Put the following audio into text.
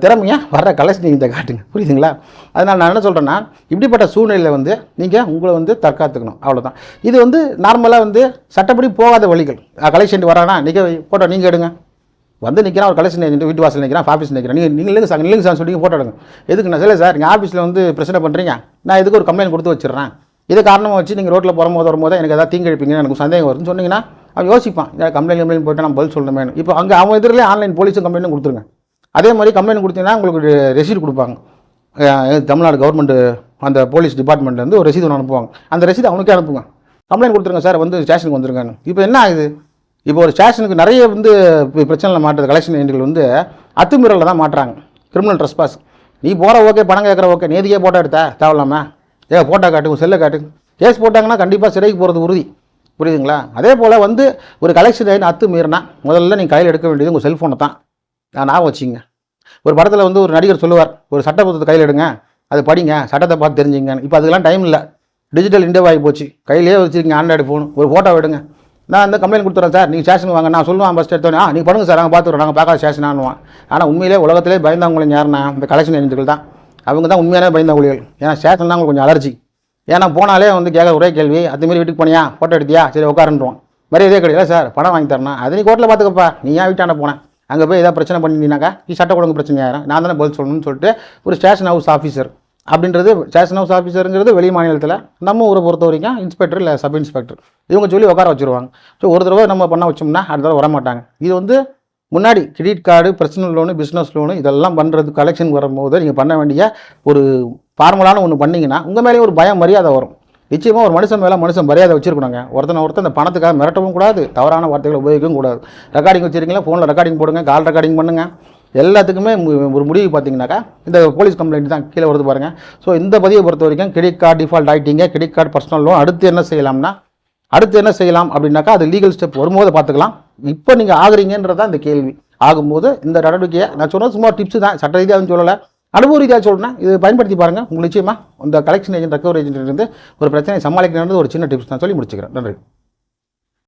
திறமையாக வர்ற கலெக்ஷன் நீங்கள் காட்டுங்க, புரியுதுங்களா? அதனால் நான் என்ன சொல்கிறேன்னா, இப்படிப்பட்ட சூழ்நிலையில் வந்து நீங்கள் உங்களை வந்து தற்காத்துக்கணும், அவ்வளோதான். இது வந்து நார்மலாக வந்து சட்டப்படி போகாத வழிகள். கலெக்ஷன் வரானா நீங்கள் ஃபோட்டோ நீங்கள் எடுங்க, வந்து நிற்கிறான் ஒரு கலெக்ஷன் ஏஜென்ட் வீட்டு வாசல் நிற்கிறான், ஆஃபீஸ் நிற்கிறேன், நீங்கள் இல்லைங்க சார் சொல்லி ஃபோட்டோ எடுங்க. எதுக்கு நான் சார் நீங்கள் ஆஃபீஸில் வந்து பிரச்சனை பண்ணுறீங்க, நான் எதுக்கு ஒரு கம்ப்ளைண்ட் கொடுத்து வச்சிடுறேன், இதை காரணமாக வச்சு நீங்கள் ரோட்டில் வரும்போது எனக்கு எதாவது தீங்கு அடிப்பீங்கன்னு எனக்கு சந்தேகம் வரும்னு சொன்னீங்கன்னா அவன் யோசிப்பான், கம்ப்ளைண்ட் போய்ட்டு நான் பதில் சொல்லணுமேனு. இப்போ அங்கே அவன் எதிரிலே ஆன்லைன் போலீஸும் கம்ப்ளைண்ட்டும் கொடுத்துருங்க. அதே மாதிரி கம்ப்ளைண்ட் கொடுத்தீங்கன்னா உங்களுக்கு ரெசீட் கொடுப்பாங்க. தமிழ்நாடு கவர்மெண்ட் அந்த போலீஸ் டிபார்ட்மெண்ட்லேருந்து ஒரு ரெசீது ஒன்று அனுப்புவாங்க. அந்த ரெசீது அவனுக்கே அனுப்புங்க, கம்ப்ளைண்ட் கொடுத்துருங்க சார், வந்து ஸ்டேஷனுக்கு வந்துருங்கன்னு. இப்போ என்ன ஆகுது, இப்போ ஒரு ஸ்டேஷனுக்கு நிறைய வந்து பிரச்சனையில் மாட்டுறது கலெக்ஷன் ஏஜென்ட்கள் வந்து அத்துமீறலில் தான் மாட்டுறாங்க, கிரிமினல் ட்ரெஸ்பாஸ். நீ போகிற ஓகே, பணம் கேட்குற ஓகே, நேதிக்கே ஃபோட்டோ எடுத்தா தேவையில்லாமல் ஃபோட்டோ காட்டு, செல்லை காட்டு, கேஸ் போட்டாங்கன்னா கண்டிப்பாக சிறைக்கு போகிறது உறுதி, புரியுதுங்களா? அதே போல் வந்து ஒரு கலெக்ஷன் ஏஜென்ட் அத்துமீறினா முதல்ல நீங்கள் கையில் எடுக்க வேண்டியது உங்கள் செல்ஃபோனை தான். நான் வச்சிங்க. ஒரு படத்தில் வந்து ஒரு நடிகர் சொல்லுவார், ஒரு சட்ட புத்தகத்தை கையில் எடுங்க, அது படிங்க, சட்டத்தை பார்த்து தெரிஞ்சுங்க. இப்போ அதுக்கெல்லாம் டைம் இல்லை, டிஜிட்டல் இண்டியா ஆகி போச்சு. கையிலே வச்சுருக்கீங்க ஆண்ட்ராய்டு ஃபோன், ஒரு ஃபோட்டோ எடுங்க, நான் அந்த கம்ப்ளைண்ட் கொடுத்துறேன் சார், நீங்கள் ஸ்டேஷனுக்கு வாங்க, நான் சொல்லுவேன் ஃபஸ்ட் எடுத்தோன்னே நீங்கள் பண்ணுங்க சார், நாங்கள் பார்த்துக்குறோம், நாங்கள் பார்க்காத ஸ்டேஷன் ஆனுவான். ஆனால் உண்மையிலே உலகத்திலே பயந்தவங்களும் யாருன்னா இந்த கலெக்ஷன் ஏஜென்ட்கள் தான். அவங்க தான் உண்மையான பயந்தவங்களிகள். ஏன்னா ஸ்டேஷன் தான் உங்களுக்கு கொஞ்சம் அலர்ஜி. ஏன்னா போனாலே வந்து கேட்க ஒரே கேள்வி, அதுமாரி வீட்டுக்கு போனியா, ஃபோட்டோ எடுத்தியா, சரி உட்காருன்றோம். மாதிரி இதே கிடையாது சார், பணம் வாங்கி தரணும், அது நீ கோர்ட்டில் பார்த்துக்கப்பா, நீ ஏன் வீட்டாண்ட போனேன், அங்கே போய் ஏதாவது பிரச்சனை பண்ணினாக்கா நீ சட்ட ஒழுங்கு பிரச்சனையாயிரும், நான் தானே பதில் சொல்லணும்னு சொல்லிட்டு ஒரு ஸ்டேஷன் ஹவுஸ் ஆஃபீஸர் அப்படின்றது, ஸ்டேஷன் ஹவுஸ் ஆஃபீஸருங்கிறது வெளி மாநிலத்தில், நம்ம ஊரை பொறுத்த வரைக்கும் இன்ஸ்பெக்டர் இல்லை சப் இன்ஸ்பெக்டர், இவங்க சொல்லி உட்கார வச்சுருவாங்க. ஸோ ஒரு தடவை நம்ம பண்ண வச்சோம்னா அடுத்த தடவை வரமாட்டாங்க. இது வந்து முன்னாடி credit card, personal loan, business loan இதெல்லாம் பண்ணுறது கலெக்ஷன் வரும்போது நீங்கள் பண்ண வேண்டிய ஒரு ஃபார்முலான ஒன்று பண்ணிங்கன்னா உங்கள் மேலேயும் ஒரு பயம் மரியாதை வரும். நிச்சயமாக ஒரு மனுஷன் மேலே மனுஷன் மரியாதை வச்சிருக்கணுங்க. ஒருத்தன் அந்த பணத்துக்காக மிரட்டவும் கூடாது, தவறான வார்த்தைகளை உபயோகிக்கவும் கூடாது. ரெக்கார்டிங் வச்சுருக்கீங்களா, ஃபோனில் ரெக்கார்டிங் போடுங்க, கால் ரெக்கார்டிங் பண்ணுங்கள். எல்லாத்துக்குமே ஒரு முடிவு பார்த்தீங்கன்னாக்கா இந்த போலீஸ் கம்ப்ளைண்ட் தான் கீழே வருது பாருங்கள். ஸோ இந்த பதிவை பொறுத்த வரைக்கும் கிரெடிட் கார்டு டிஃபால்ட் ஆகிட்டீங்க, கிரெடிட் கார்டு பர்சனல் லோன், அடுத்து என்ன செய்யலாம் அப்படின்னாக்கா அது லீகல் ஸ்டெப் வரும்போது பார்த்துக்கலாம். இப்போ நீங்கள் ஆகுறீங்கன்றதான் இந்த கேள்வி. ஆகும்போது இந்த நடவடிக்கையை நான் சொன்னது சும்மா டிப்ஸ் தான், சட்ட ரீதியாகவும் சொல்லலை, அனுபவ ரீதியாக சொல்கிறேன். இது பயன்படுத்தி பாருங்கள், உங்களுக்கு நிச்சயமாக இந்த கலெக்ஷன் ஏஜென்ட் ரெக்கவரி ஏஜென்ட் இருந்து ஒரு பிரச்சனையை சமாளிக்கிறது ஒரு சின்ன டிப்ஸ் நான் சொல்லி முடிச்சுக்கிறேன். நன்றி.